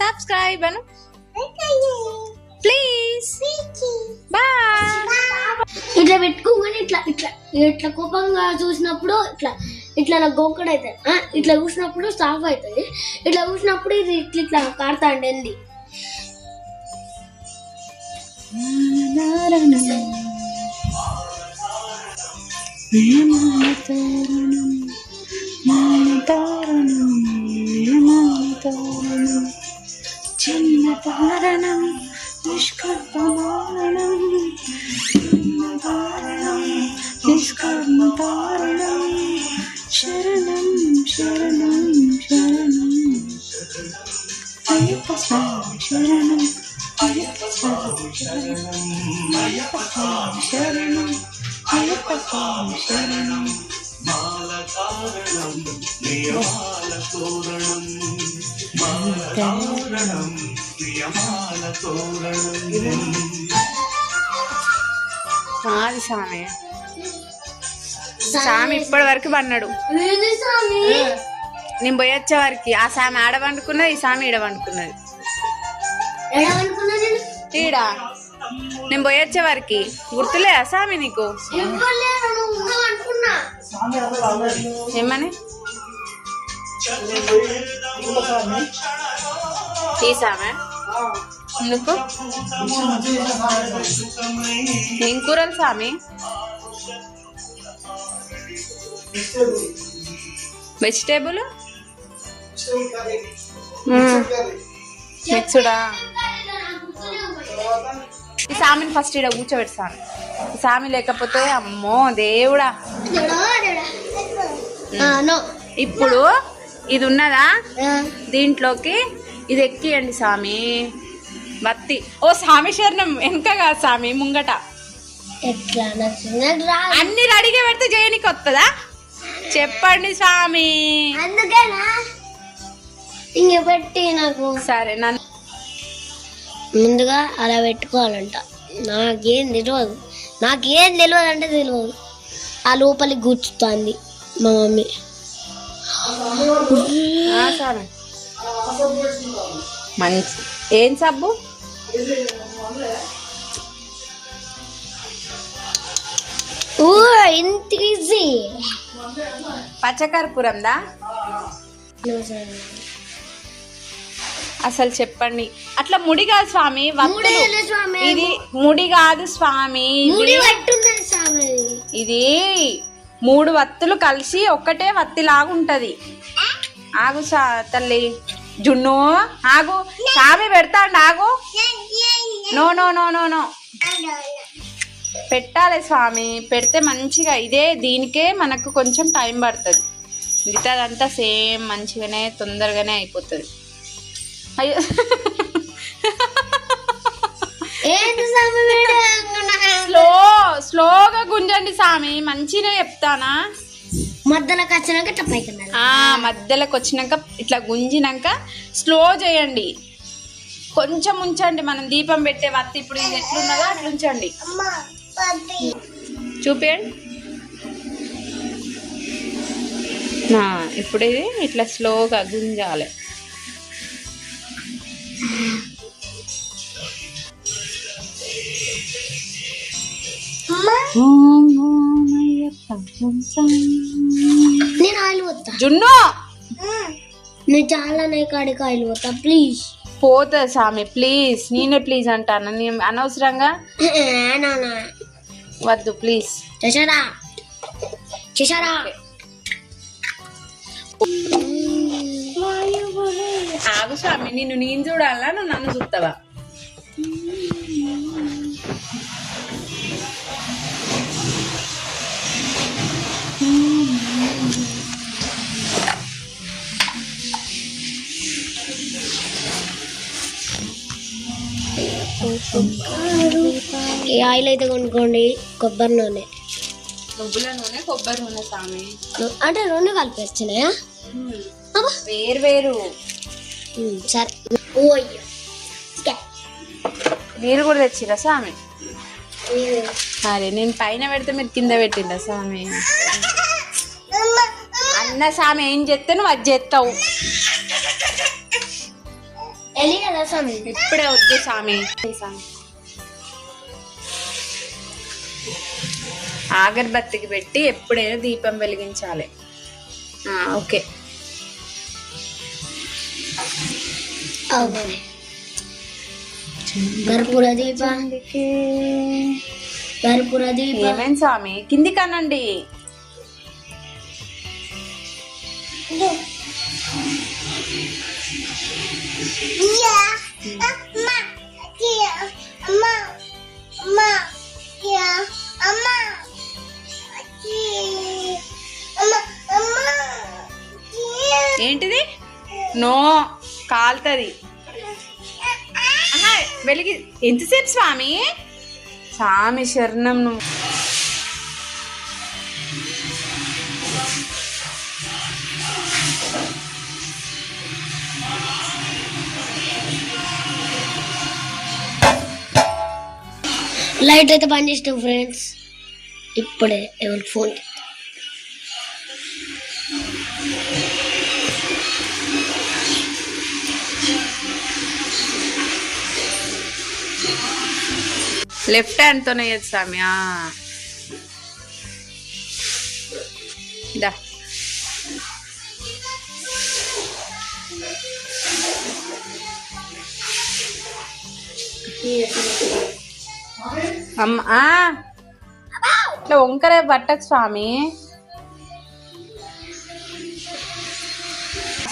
Subscribe Anu please. Bye. ఇట్లా పెట్టుకోగానే ఇట్లా ఇట్లా ఇట్లా కోపంగా చూసినప్పుడు ఇట్లా ఇట్లా నాకు గోకడ అవుతుంది. ఇట్లా చూసినప్పుడు సాఫ్ అవుతుంది. ఇట్లా చూసినప్పుడు ఇది ఇట్లా ఇట్లా కారుతా అండి. చిన్న తారణం నిష్కర్మతారణం నిష్కర్మతారణం శరణం శరణం శరణం అయ్యప్ప స్వామి శరణం అయ్యప్ప స్వామి శరణం అయ్యప్ప స్వామి శరణం అయ్యప్ప స్వామి శరణం మాల కారణం నియమాల తోరణం మాల కారణం నియమాల తోరణం. అది స్వామి స్వామి ఇప్పటి వరకు పన్నాడు. నేను పోయొచ్చే వారికి ఆ స్వామి ఆడ వండుకున్నది, ఈ స్వామి ఈడ వండుకున్నది. ఈడా నేను పోయొచ్చే వారికి గుర్తులేదా స్వామి నీకు? ఏమని తీసామే ఎందుకు ఏం కూరలు స్వామి? వెజిటేబుల్ మిక్స్డా. ఈ సామిని ఫస్ట్ ఇక్కడ కూర్చోబెడతాను. ఈ సామి లేకపోతే అమ్మో దేవుడా. ఇప్పుడు ఇది ఉన్నదా, దీంట్లోకి ఇది ఎక్కియండి స్వామి. బత్తి ఓ స్వామి శరణం వెనకగా స్వామి ముంగట అన్ని రెడీగా పెడితే చేయనికి వస్తుందా చెప్పండి స్వామి. పెట్టి నాకు సరే నన్ను ముందుగా అలా పెట్టుకోవాలంట. నాకేం తెలియదు అంటే తెలియదు. ఆ లోపలికి కూర్చుతుంది మా మమ్మీ. మంచి ఏం సబ్బు? ఇంత ఈజీ. పచ్చకర్పూరందా? అసలు చెప్పండి. అట్లా ముడి కాదు స్వామి, ఇది ముడి కాదు స్వామి. ఇది 3 వత్తులు కలిసి ఒక్కటే వత్తి లాగుంటది. ఆగు తల్లి జున్ను ఆగు, స్వామి పెడతాండి ఆగు. No no no no no పెట్టాలి స్వామి. పెడితే మంచిగా ఇదే దీనికే మనకు కొంచెం టైం పడుతుంది. మిగతాదంతా సేమ్ మంచిగానే తొందరగానే అయిపోతుంది. అయ్యో స్లోగా గుంజండి స్వామి, మంచిగా చెప్తానా. మధ్యలోకి వచ్చినాక మధ్యలోకి వచ్చినాక ఇట్లా గుంజినాక స్లో చేయండి. కొంచెం ఉంచండి. మనం దీపం పెట్టే వత్తి ఇప్పుడు ఇది ఎట్లున్నదో అట్లా ఉంచండి. చూపించండి. ఇప్పుడు ఇది ఇట్లా స్లోగా గుంజాలి. నేను ఆయిల్ పోతా జున్ను, నేను చాలా కాడికి ఆయిల్ పోతా. ప్లీజ్ పోతా స్వామి ప్లీజ్. నేనే ప్లీజ్ అంటాను, నేను అనవసరంగా వద్దు ప్లీజ్. చేశారా ఆగు స్వామి, నేను చూడాలా నువ్వు నన్ను చూస్తావా? ఈ ఆయిల్ అయితే కొనుక్కోండి. కొబ్బరి నూనె, నువ్వుల నూనె, కొబ్బరి నూనె స్వామి. అంటే 2 కలిపేస్తున్నాయా? వేరు వేరు. సరే. మీరు కూడా తెచ్చిరా స్వామి? అరే నేను పైన పెడితే మీరు కింద పెట్టిండ్రా స్వామి? అన్న స్వామి ఏం చేస్తే నువ్వు అది చేస్తావు. ఎలి కదా స్వామి. ఇప్పుడే వద్దు స్వామి. అగరబత్తికి పెట్టి ఎప్పుడైనా దీపం వెలిగించాలి. ఓకే. కర్పూర దీపం. కర్పూర దీపం. ఏమేం స్వామి కింది కనండి. ఏంటిది? నో కాలుతుంది. వెలిగి ఎంతసేపు స్వామి? స్వామి శరణం. నువ్వు లైట్ అయితే పని చేస్తాం ఫ్రెండ్స్. ఇప్పుడే ఎవరికి ఫోన్ లెఫ్ట్ హ్యాండ్ తోనే వేయదు స్వామి. దా అమ్మా ఇట్లా వంకరే పట్టకు స్వామి.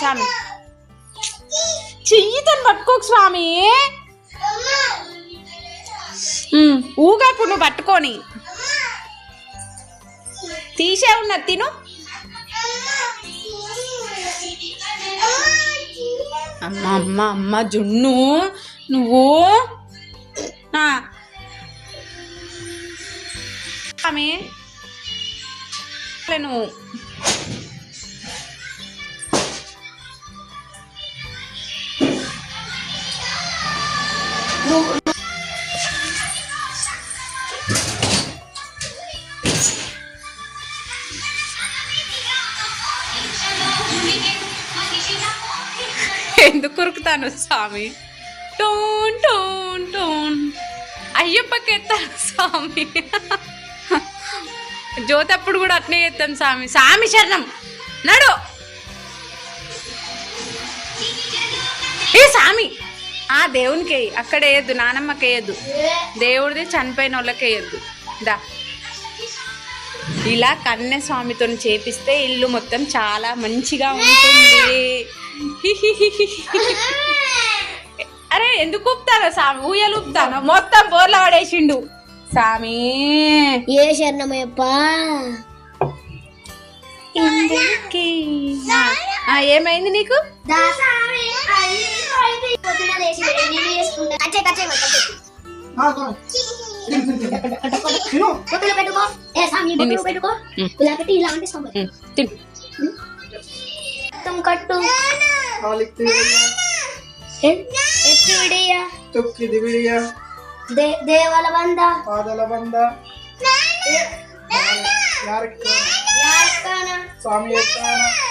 స్వామి చెయ్యితో పట్టుకోకు స్వామి. ఊగాకు నువ్వు పట్టుకొని. తీసే ఉన్నది తిను. అమ్మ అమ్మ అమ్మ జున్ను నువ్వు స్వామి నువ్వు ఎందుకు కొరుకుతాను స్వామి? టోన్ టోన్ టోన్ అయ్యప్పకి ఎత్తాను స్వామి. జ్యోతప్పుడు కూడా అట్నే ఎత్తాను స్వామి. స్వామి శరణం నడు. ఏ స్వామి దేవునికి వేయి. అక్కడ వేయద్దు, నానమ్మకి వేయద్దు. దేవుడిది చనిపోయిన వాళ్ళకి వేయద్దు. దా ఇలా కన్య స్వామితో చేపిస్తే ఇల్లు మొత్తం చాలా మంచిగా ఉంటుంది. అరే ఎందుకు ఊపుతాను స్వామి? ఊయలు ఊపుతాను. మొత్తం బోర్ల పడేసిండు స్వామి. ఏ శరణమయ్యప్ప. ఏమైంది నీకు? కట్టు దేవల బంద పాదల బంద స్వామి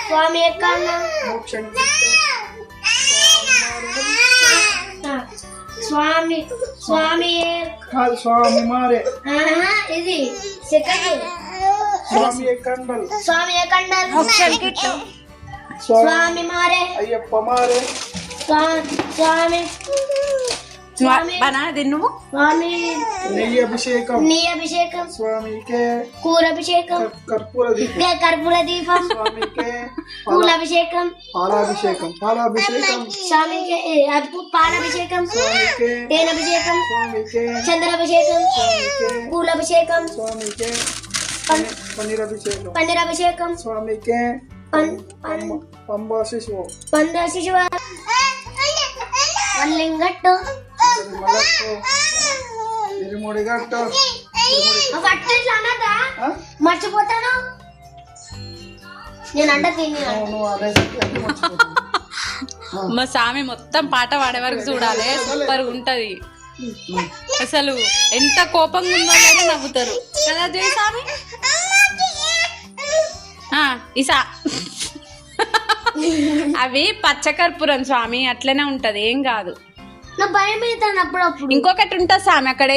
స్వామి మోక్షం స్వామి స్వామి స్వామి మారే. ఇది సెకండ్ స్వామి కండల్. స్వామి కండల్. స్వామి మారే. అయ్యప్ప మారే. స్వామి బనాది నువ్వు. స్వామి నెయ్యి అభిషేకం. నెయ్యి అభిషేకం. స్వామికే కూరభిషేకం. కర్పూర దీపం. కర్పూర దీపం. స్వామికే పూలాభిషేకం. పాలాభిషేకం. పాలాభిషేకం. స్వామికే పాలాభిషేకం. స్వామికే తేనభిషేకం. స్వామికే చంద్రాభిషేకం. స్వామికే పూలాభిషేకం. స్వామికే పన్నీరాభిషేకం. పన్నీరాభిషేకం. స్వామికే పంబా శిశువు. పందా శిశువు. మల్లింగట్టు. ఇరుముడి గట్టు. మర్చిపోతాను నేను అంట తిని. మా స్వామి మొత్తం పాట పాడే వరకు చూడాలి. సూపర్ ఉంటది అసలు. ఎంత కోపంగా ఉందో కానీ నవ్వుతారు కదా జయ స్వామి. ఈసా అవి పచ్చకర్పూరం స్వామి, అట్లనే ఉంటది, ఏం కాదు. నా భయం అవుతాను అప్పుడప్పుడు. ఇంకొకటి ఉంటుంది స్వామి అక్కడ.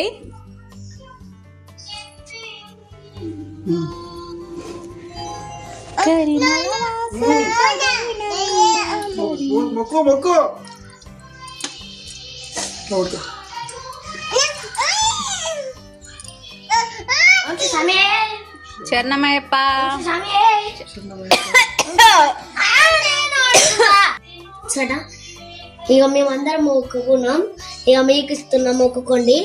మొక్కు మొక్కు చరణమయ్యప్ప. సడా ఇక మేమందరం మొక్కుకున్నాం, ఇక మీకు ఇస్తున్నాం, మొక్కుకోండి.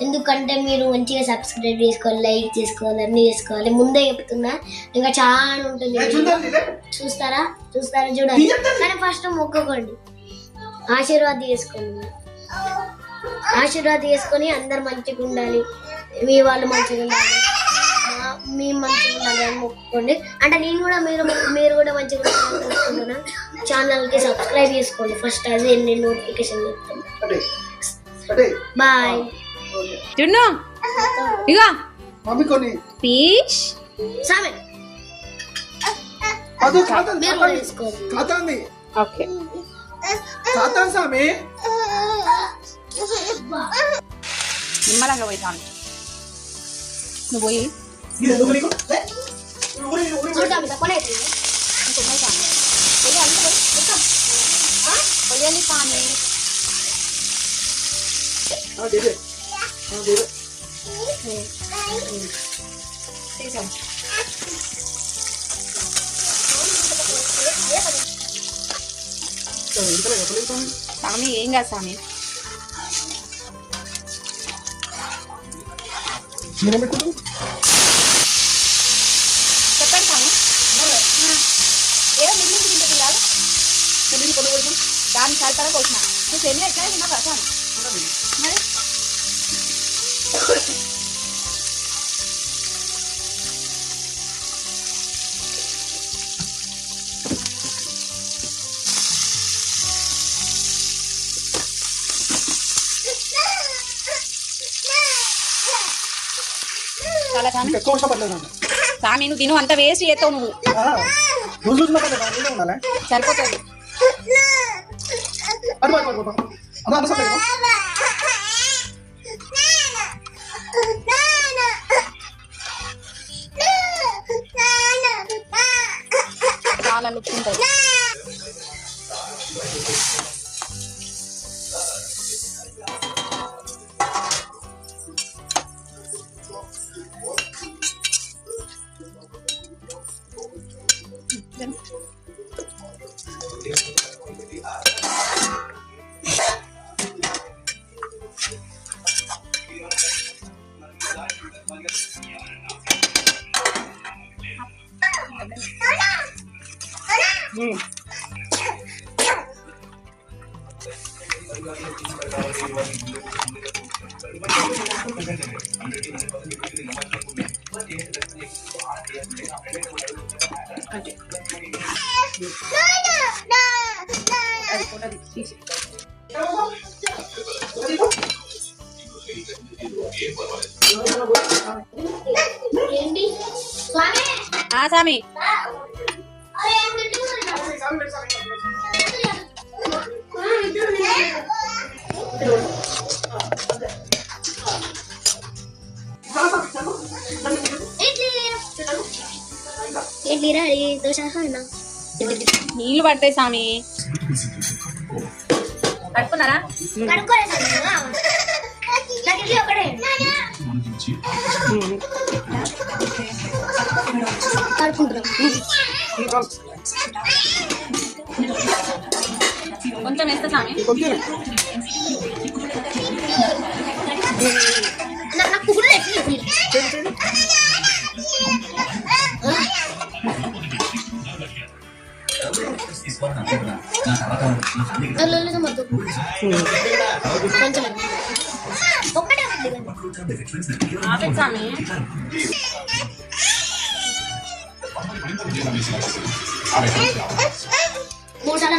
ఎందుకంటే మీరు మంచిగా సబ్స్క్రైబ్ చేసుకోవాలి, లైక్ చేసుకోవాలి, అన్ని చేసుకోవాలి. ముందే చెప్తున్నా, ఇంకా చాలా ఉంటుంది. చూస్తారా చూడండి. కానీ ఫస్ట్ మొక్కుకోండి, ఆశీర్వాదం చేసుకొని అందరు మంచిగా ఉండాలి, మీ వాళ్ళు మంచిగా ఉండాలి, మేము మంచిగా ఉండాలి అని మొక్కుకోండి. అంటే నేను కూడా మీరు కూడా మంచిగా ఉండాలని మొక్కుకుంటున్నా. ఛానల్కి సబ్స్క్రైబ్ చేసుకోండి ఫస్ట్, అదే నేను నోటిఫికేషన్ చెప్తాను. బాయ్. జున్ను ఇగో మమ్మీ కొని పీష్ సామె అది మీరు కూడా తీసుకోండి. కాతాంది ఓకే. కాతాన్ సామి నిమ్మలంగా పోయి స్వామి, నువ్వు పోయి చూద్దాం తక్కువనే అవుతుంది. పోయండి స్వామి. స్వామి ఏం కాదు స్వామి. చెప్పండి స్వామి. ఏదో మిగిలింది తింటుంది కాదు, దాని సరిపడా వచ్చిన నువ్వు చెల్లి ఎక్కడ తిన్నా స్వామి. మరి చాలా స్వామి. ఎక్కువ ఇష్టపడలేదు స్వామి నువ్వు తిను, అంత వేస్ట్ చేస్తావు నువ్వు. సరిపోతుంది. చాలా లుక్ ఉంటుంది. ఏంటి స్వామి? స్వామి ఇడ్లీరా దోశ నీళ్ళు పడతాయి స్వామి. కట్టుకున్నారా? కొంచెం వేస్తా స్వామి. స్వామి మూడు సార్లు